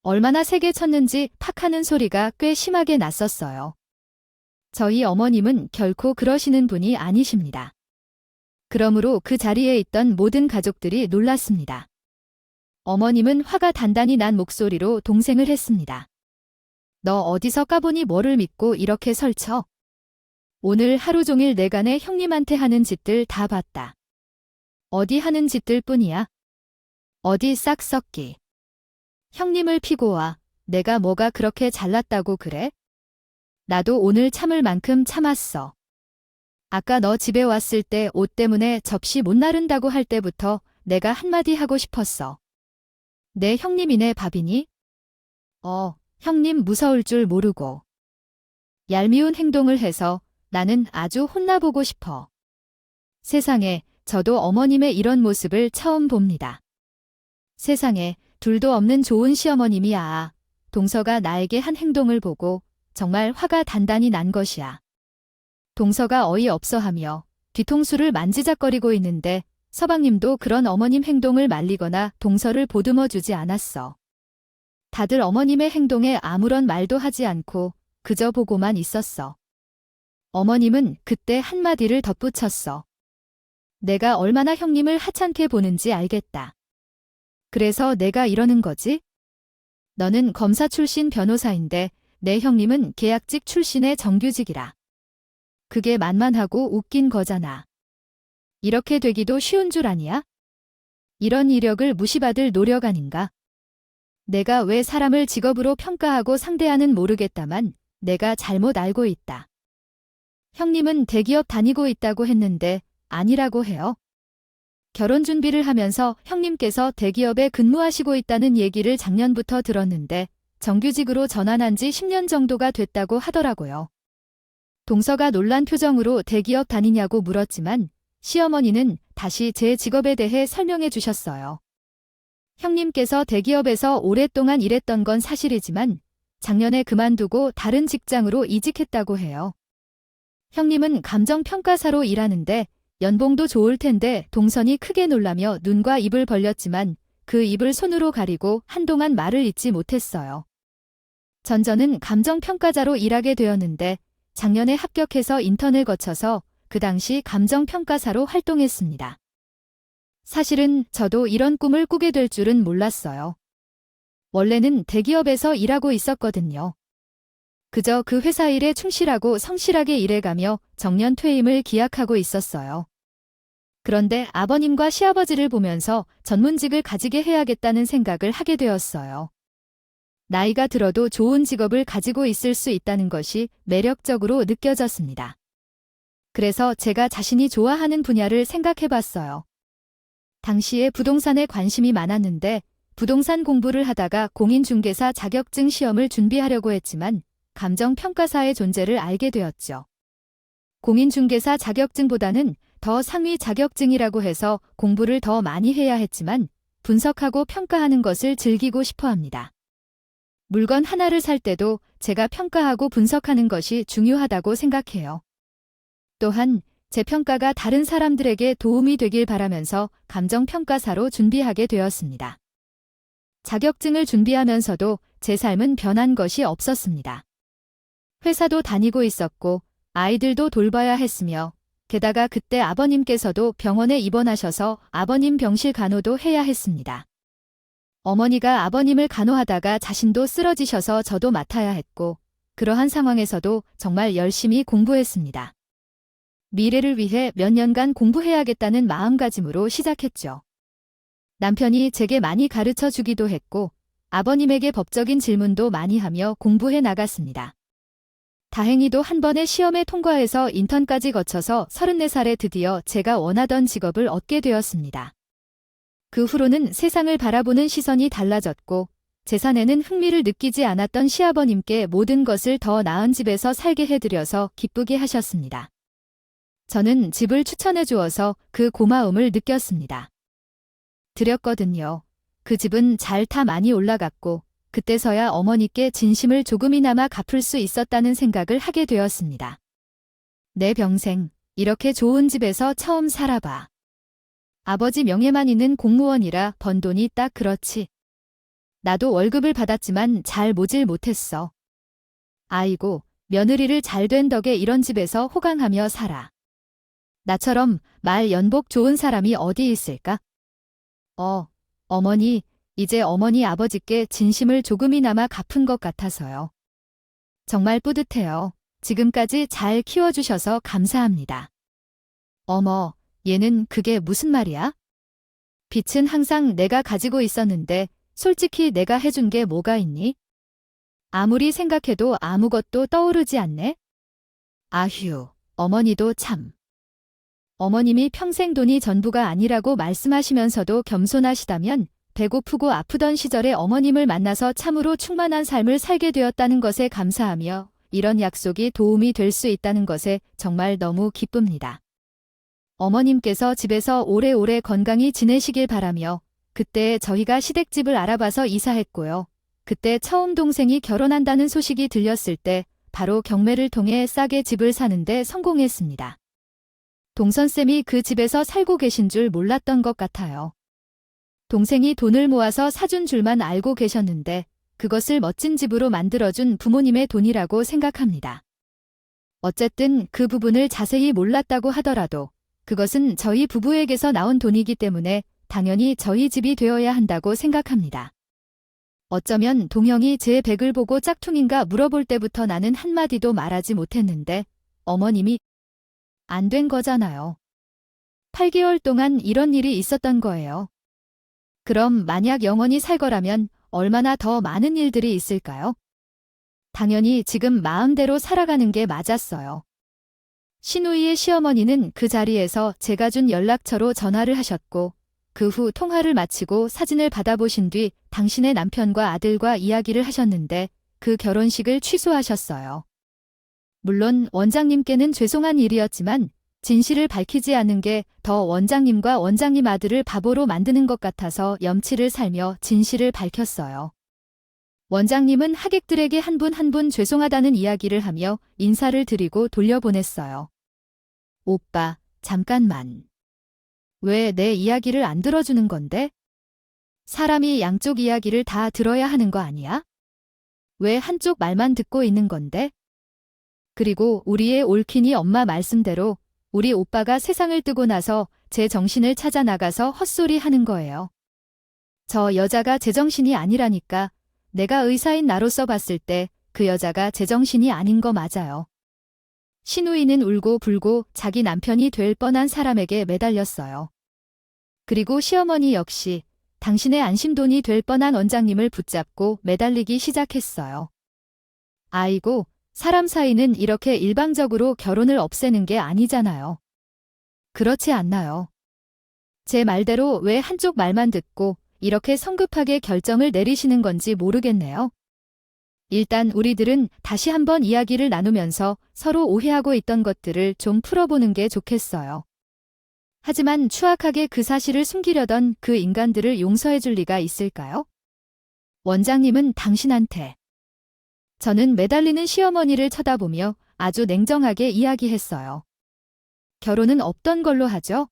얼마나 세게 쳤는지 팍 하는 소리가 꽤 심하게 났었어요. 저희 어머님은 결코 그러시는 분이 아니십니다. 그러므로 그 자리에 있던 모든 가족들이 놀랐습니다. 어머님은 화가 단단히 난 목소리로 동생을 했습니다. 너 어디서 까보니 뭐를 믿고 이렇게 설쳐? 오늘 하루 종일 내간에 형님한테 하는 짓들 다 봤다. 어디 하는 짓들 뿐이야? 어디 싹 썩기. 형님을 피고 와. 내가 뭐가 그렇게 잘났다고 그래? 나도 오늘 참을 만큼 참았어. 아까 너 집에 왔을 때 옷 때문에 접시 못 나른다고 할 때부터 내가 한마디 하고 싶었어. 내 형님이네 밥이니? 형님 무서울 줄 모르고. 얄미운 행동을 해서 나는 아주 혼나보고 싶어. 세상에 저도 어머님의 이런 모습을 처음 봅니다. 세상에 둘도 없는 좋은 시어머님이야. 동서가 나에게 한 행동을 보고 정말 화가 단단히 난 것이야. 동서가 어이없어하며 뒤통수를 만지작거리고 있는데 서방님도 그런 어머님 행동을 말리거나 동서를 보듬어 주지 않았어. 다들 어머님의 행동에 아무런 말도 하지 않고 그저 보고만 있었어. 어머님은 그때 한마디를 덧붙였어. 내가 얼마나 형님을 하찮게 보는지 알겠다. 그래서 내가 이러는 거지? 너는 검사 출신 변호사인데 내 형님은 계약직 출신의 정규직이라. 그게 만만하고 웃긴 거잖아. 이렇게 되기도 쉬운 줄 아니야? 이런 이력을 무시받을 노력 아닌가? 내가 왜 사람을 직업으로 평가하고 상대하는 모르겠다만 내가 잘못 알고 있다. 형님은 대기업 다니고 있다고 했는데 아니라고 해요. 결혼 준비를 하면서 형님께서 대기업에 근무하시고 있다는 얘기를 작년부터 들었는데 정규직으로 전환한 지 10년 정도가 됐다고 하더라고요. 동서가 놀란 표정으로 대기업 다니냐고 물었지만 시어머니는 다시 제 직업에 대해 설명해 주셨어요. 형님께서 대기업에서 오랫동안 일했던 건 사실이지만 작년에 그만두고 다른 직장으로 이직했다고 해요. 형님은 감정평가사로 일하는데 연봉도 좋을 텐데 동선이 크게 놀라며 눈과 입을 벌렸지만 그 입을 손으로 가리고 한동안 말을 잇지 못했어요. 저는 감정평가자로 일하게 되었는데 작년에 합격해서 인턴을 거쳐서 그 당시 감정평가사로 활동했습니다. 사실은 저도 이런 꿈을 꾸게 될 줄은 몰랐어요. 원래는 대기업에서 일하고 있었거든요. 그저 그 회사 일에 충실하고 성실하게 일해가며 정년 퇴임을 기약하고 있었어요. 그런데 아버님과 시아버지를 보면서 전문직을 가지게 해야겠다는 생각을 하게 되었어요. 나이가 들어도 좋은 직업을 가지고 있을 수 있다는 것이 매력적으로 느껴졌습니다. 그래서 제가 자신이 좋아하는 분야를 생각해봤어요. 당시에 부동산에 관심이 많았는데 부동산 공부를 하다가 공인중개사 자격증 시험을 준비하려고 했지만 감정평가사의 존재를 알게 되었죠. 공인중개사 자격증보다는 더 상위 자격증이라고 해서 공부를 더 많이 해야 했지만 분석하고 평가하는 것을 즐기고 싶어 합니다. 물건 하나를 살 때도 제가 평가하고 분석하는 것이 중요하다고 생각해요. 또한 제 평가가 다른 사람들에게 도움이 되길 바라면서 감정평가사로 준비하게 되었습니다. 자격증을 준비하면서도 제 삶은 변한 것이 없었습니다. 회사도 다니고 있었고 아이들도 돌봐야 했으며 게다가 그때 아버님께서도 병원에 입원하셔서 아버님 병실 간호도 해야 했습니다. 어머니가 아버님을 간호하다가 자신도 쓰러지셔서 저도 맡아야 했고 그러한 상황에서도 정말 열심히 공부했습니다. 미래를 위해 몇 년간 공부해야겠다는 마음가짐으로 시작했죠. 남편이 제게 많이 가르쳐 주기도 했고 아버님에게 법적인 질문도 많이 하며 공부해 나갔습니다. 다행히도 한 번의 시험에 통과해서 인턴까지 거쳐서 34살에 드디어 제가 원하던 직업을 얻게 되었습니다. 그 후로는 세상을 바라보는 시선이 달라졌고 재산에는 흥미를 느끼지 않았던 시아버님께 모든 것을 더 나은 집에서 살게 해드려서 기쁘게 하셨습니다. 저는 집을 추천해 주어서 그 고마움을 느꼈습니다. 드렸거든요. 그 집은 잘 다 많이 올라갔고 그때서야 어머니께 진심을 조금이나마 갚을 수 있었다는 생각을 하게 되었습니다. 내 평생 이렇게 좋은 집에서 처음 살아봐. 아버지 명예만 있는 공무원이라 번 돈이 딱 그렇지. 나도 월급을 받았지만 잘 모질 못했어. 아이고, 며느리를 잘된 덕에 이런 집에서 호강하며 살아. 나처럼 말 연복 좋은 사람이 어디 있을까? 어머니, 이제 어머니 아버지께 진심을 조금이나마 갚은 것 같아서요. 정말 뿌듯해요. 지금까지 잘 키워주셔서 감사합니다. 어머, 얘는 그게 무슨 말이야? 빚은 항상 내가 가지고 있었는데 솔직히 내가 해준 게 뭐가 있니? 아무리 생각해도 아무것도 떠오르지 않네? 아휴, 어머니도 참. 어머님이 평생 돈이 전부가 아니라고 말씀하시면서도 겸손하시다면 배고프고 아프던 시절에 어머님을 만나서 참으로 충만한 삶을 살게 되었다는 것에 감사하며 이런 약속이 도움이 될 수 있다는 것에 정말 너무 기쁩니다. 어머님께서 집에서 오래오래 건강히 지내시길 바라며 그때 저희가 시댁집을 알아봐서 이사했고요. 그때 처음 동생이 결혼한다는 소식이 들렸을 때 바로 경매를 통해 싸게 집을 사는데 성공했습니다. 동선쌤이 그 집에서 살고 계신 줄 몰랐던 것 같아요. 동생이 돈을 모아서 사준 줄만 알고 계셨는데 그것을 멋진 집으로 만들어준 부모님의 돈이라고 생각합니다. 어쨌든 그 부분을 자세히 몰랐다고 하더라도 그것은 저희 부부에게서 나온 돈이기 때문에 당연히 저희 집이 되어야 한다고 생각합니다. 어쩌면 동형이 제 댁을 보고 짝퉁인가 물어볼 때부터 나는 한마디도 말하지 못했는데 어머님이 안 된 거잖아요. 8개월 동안 이런 일이 있었던 거예요. 그럼 만약 영원히 살 거라면 얼마나 더 많은 일들이 있을까요? 당연히 지금 마음대로 살아가는 게 맞았어요. 신우이의 시어머니는 그 자리에서 제가 준 연락처로 전화를 하셨고 그 후 통화를 마치고 사진을 받아보신 뒤 당신의 남편과 아들과 이야기를 하셨는데 그 결혼식을 취소하셨어요. 물론 원장님께는 죄송한 일이었지만 진실을 밝히지 않는 게 더 원장님과 원장님 아들을 바보로 만드는 것 같아서 염치를 살며 진실을 밝혔어요. 원장님은 하객들에게 한 분 한 분 죄송하다는 이야기를 하며 인사를 드리고 돌려보냈어요. 오빠, 잠깐만. 왜 내 이야기를 안 들어주는 건데? 사람이 양쪽 이야기를 다 들어야 하는 거 아니야? 왜 한쪽 말만 듣고 있는 건데? 그리고 우리의 올킨이 엄마 말씀대로 우리 오빠가 세상을 뜨고 나서 제 정신을 찾아 나가서 헛소리 하는 거예요. 저 여자가 제정신이 아니라니까. 내가 의사인 나로서 봤을 때 그 여자가 제정신이 아닌 거 맞아요. 신우이는 울고 불고 자기 남편이 될 뻔한 사람에게 매달렸어요. 그리고 시어머니 역시 당신의 안심돈이 될 뻔한 원장님을 붙잡고 매달리기 시작했어요. 아이고, 사람 사이는 이렇게 일방적으로 결혼을 없애는 게 아니잖아요. 그렇지 않나요? 제 말대로 왜 한쪽 말만 듣고 이렇게 성급하게 결정을 내리시는 건지 모르겠네요. 일단 우리들은 다시 한번 이야기를 나누면서 서로 오해하고 있던 것들을 좀 풀어보는 게 좋겠어요. 하지만 추악하게 그 사실을 숨기려던 그 인간들을 용서해 줄 리가 있을까요? 원장님은 당신한테. 저는 매달리는 시어머니를 쳐다보며 아주 냉정하게 이야기했어요. 결혼은 없던 걸로 하죠?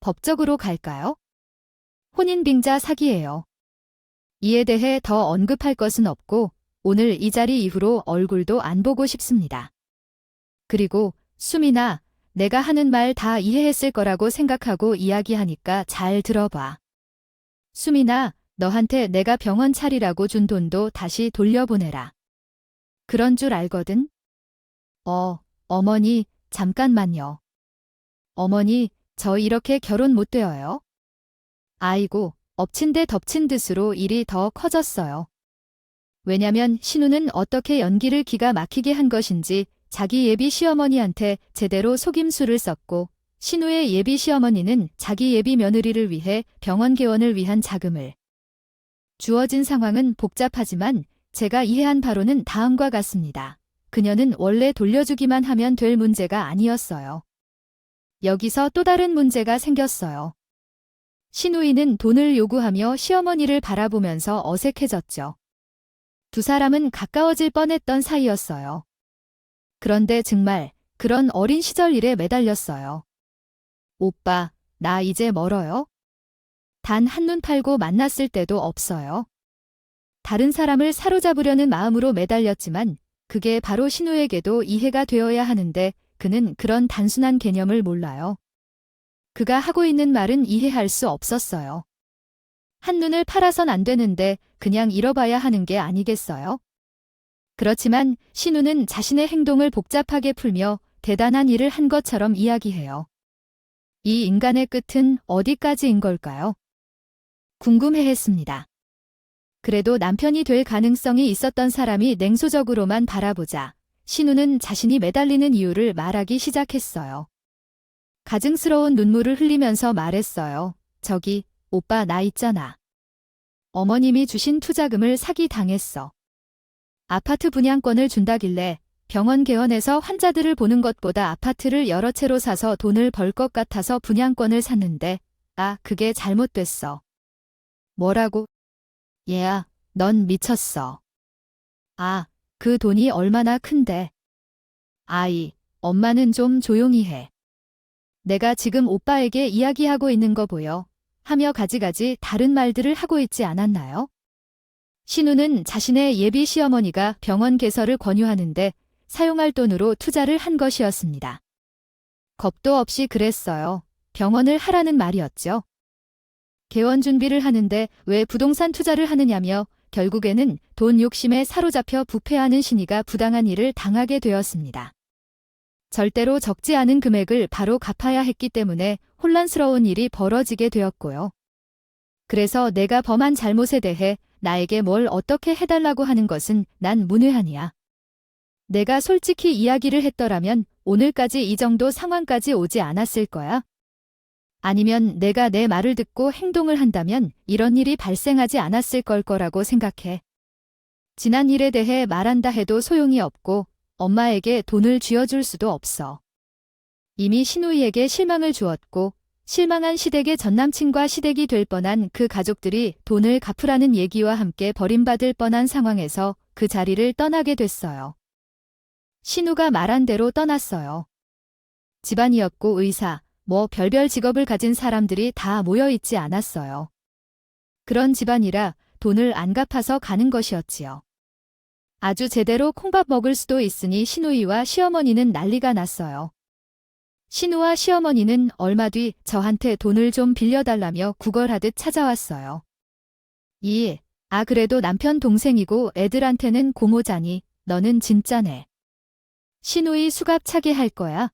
법적으로 갈까요? 혼인빙자 사기예요. 이에 대해 더 언급할 것은 없고 오늘 이 자리 이후로 얼굴도 안 보고 싶습니다. 그리고 수민아, 내가 하는 말 다 이해했을 거라고 생각하고 이야기하니까 잘 들어봐. 수민아, 너한테 내가 병원 차리라고 준 돈도 다시 돌려보내라. 그런 줄 알거든? 어머니, 잠깐만요. 어머니, 저 이렇게 결혼 못 돼요. 아이고, 엎친 데 덮친 듯으로 일이 더 커졌어요. 왜냐면 신우는 어떻게 연기를 기가 막히게 한 것인지 자기 예비 시어머니한테 제대로 속임수를 썼고 신우의 예비 시어머니는 자기 예비 며느리를 위해 병원 개원을 위한 자금을 주어진 상황은 복잡하지만 제가 이해한 바로는 다음과 같습니다. 그녀는 원래 돌려주기만 하면 될 문제가 아니었어요. 여기서 또 다른 문제가 생겼어요. 신우이는 돈을 요구하며 시어머니를 바라보면서 어색해졌죠. 두 사람은 가까워질 뻔했던 사이였어요. 그런데 정말 그런 어린 시절 일에 매달렸어요. 오빠, 나 이제 멀어요? 단 한눈 팔고 만났을 때도 없어요. 다른 사람을 사로잡으려는 마음으로 매달렸지만 그게 바로 신우에게도 이해가 되어야 하는데 그는 그런 단순한 개념을 몰라요. 그가 하고 있는 말은 이해할 수 없었어요. 한눈을 팔아선 안 되는데 그냥 잃어봐야 하는 게 아니겠어요? 그렇지만 신우는 자신의 행동을 복잡하게 풀며 대단한 일을 한 것처럼 이야기해요. 이 인간의 끝은 어디까지인 걸까요? 궁금해했습니다. 그래도 남편이 될 가능성이 있었던 사람이 냉소적으로만 바라보자 신우는 자신이 매달리는 이유를 말하기 시작했어요. 가증스러운 눈물을 흘리면서 말했어요. 저기, 오빠 나 있잖아. 어머님이 주신 투자금을 사기당했어. 아파트 분양권을 준다길래 병원 개원해서 환자들을 보는 것보다 아파트를 여러 채로 사서 돈을 벌 것 같아서 분양권을 샀는데, 그게 잘못됐어. 뭐라고? 얘야, 넌 미쳤어. 그 돈이 얼마나 큰데. 엄마는 좀 조용히 해. 내가 지금 오빠에게 이야기하고 있는 거 보여? 하며 가지가지 다른 말들을 하고 있지 않았나요? 신우는 자신의 예비 시어머니가 병원 개설을 권유하는데 사용할 돈으로 투자를 한 것이었습니다. 겁도 없이 그랬어요. 병원을 하라는 말이었죠. 개원 준비를 하는데 왜 부동산 투자를 하느냐며 결국에는 돈 욕심에 사로잡혀 부패하는 신우가 부당한 일을 당하게 되었습니다. 절대로 적지 않은 금액을 바로 갚아야 했기 때문에 혼란스러운 일이 벌어지게 되었고요. 그래서 내가 범한 잘못에 대해 나에게 뭘 어떻게 해달라고 하는 것은 난 문외한이야. 내가 솔직히 이야기를 했더라면 오늘까지 이 정도 상황까지 오지 않았을 거야. 아니면 내가 내 말을 듣고 행동을 한다면 이런 일이 발생하지 않았을 거라고 생각해. 지난 일에 대해 말한다 해도 소용이 없고 엄마에게 돈을 쥐어줄 수도 없어. 이미 신우이에게 실망을 주었고 실망한 시댁의 전남친과 시댁이 될 뻔한 그 가족들이 돈을 갚으라는 얘기와 함께 버림받을 뻔한 상황에서 그 자리를 떠나게 됐어요. 신우가 말한 대로 떠났어요. 집안이었고 의사, 별별 직업을 가진 사람들이 다 모여있지 않았어요. 그런 집안이라 돈을 안 갚아서 가는 것이었지요. 아주 제대로 콩밥 먹을 수도 있으니 신우이와 시어머니는 난리가 났어요. 신우와 시어머니는 얼마 뒤 저한테 돈을 좀 빌려달라며 구걸하듯 찾아왔어요. 그래도 남편 동생이고 애들한테는 고모자니 너는 진짜네. 신우이 수갑 차게 할 거야?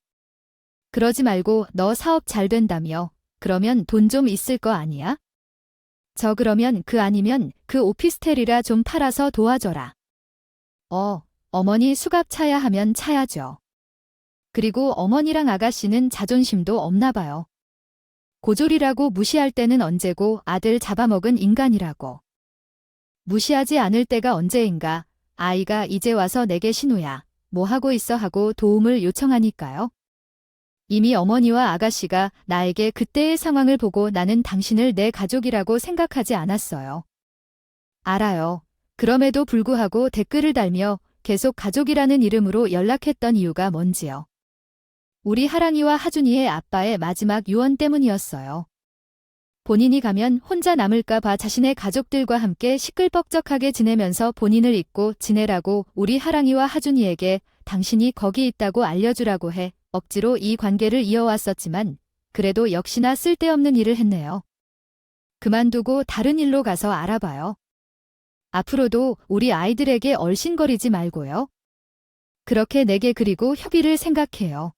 그러지 말고 너 사업 잘 된다며. 그러면 돈 좀 있을 거 아니야? 그러면 아니면 그 오피스텔이라 좀 팔아서 도와줘라. 어머니 수갑 차야 하면 차야죠. 그리고 어머니랑 아가씨는 자존심도 없나 봐요. 고졸이라고 무시할 때는 언제고 아들 잡아먹은 인간이라고. 무시하지 않을 때가 언제인가. 아이가 이제 와서 내게 신우야. 뭐 하고 있어 하고 도움을 요청하니까요. 이미 어머니와 아가씨가 나에게 그때의 상황을 보고 나는 당신을 내 가족이라고 생각하지 않았어요. 알아요. 그럼에도 불구하고 댓글을 달며 계속 가족이라는 이름으로 연락했던 이유가 뭔지요. 우리 하랑이와 하준이의 아빠의 마지막 유언 때문이었어요. 본인이 가면 혼자 남을까 봐 자신의 가족들과 함께 시끌벅적하게 지내면서 본인을 잊고 지내라고 우리 하랑이와 하준이에게 당신이 거기 있다고 알려주라고 해 억지로 이 관계를 이어왔었지만 그래도 역시나 쓸데없는 일을 했네요. 그만두고 다른 일로 가서 알아봐요. 앞으로도 우리 아이들에게 얼씬거리지 말고요. 그렇게 내게 그리고 협의를 생각해요.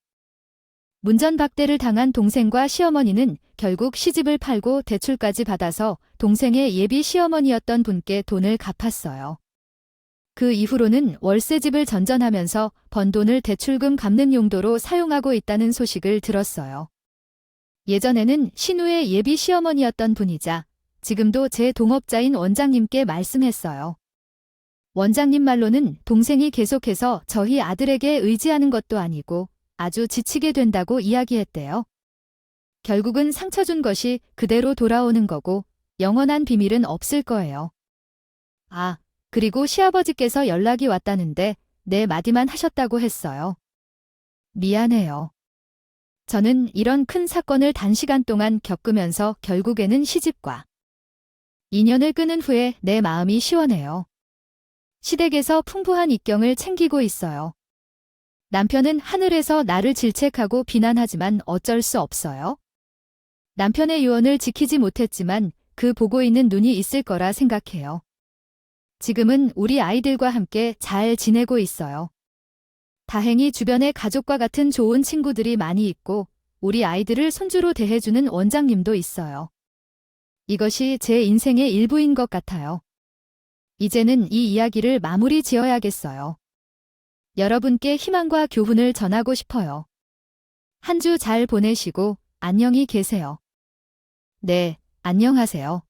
문전박대를 당한 동생과 시어머니는 결국 시집을 팔고 대출까지 받아서 동생의 예비 시어머니였던 분께 돈을 갚았어요. 그 이후로는 월세집을 전전하면서 번 돈을 대출금 갚는 용도로 사용하고 있다는 소식을 들었어요. 예전에는 신우의 예비 시어머니였던 분이자 지금도 제 동업자인 원장님께 말씀했어요. 원장님 말로는 동생이 계속해서 저희 아들에게 의지하는 것도 아니고 아주 지치게 된다고 이야기했대요. 결국은 상처 준 것이 그대로 돌아오는 거고 영원한 비밀은 없을 거예요. 아, 그리고 시아버지께서 연락이 왔다는데 네 마디만 하셨다고 했어요. 미안해요. 저는 이런 큰 사건을 단시간 동안 겪으면서 결국에는 시집과 인연을 끊은 후에 내 마음이 시원해요. 시댁에서 풍부한 입경을 챙기고 있어요. 남편은 하늘에서 나를 질책하고 비난하지만 어쩔 수 없어요. 남편의 유언을 지키지 못했지만 그 보고 있는 눈이 있을 거라 생각해요. 지금은 우리 아이들과 함께 잘 지내고 있어요. 다행히 주변에 가족과 같은 좋은 친구들이 많이 있고 우리 아이들을 손주로 대해주는 원장님도 있어요. 이것이 제 인생의 일부인 것 같아요. 이제는 이 이야기를 마무리 지어야겠어요. 여러분께 희망과 교훈을 전하고 싶어요. 한 주 잘 보내시고 안녕히 계세요. 네, 안녕하세요.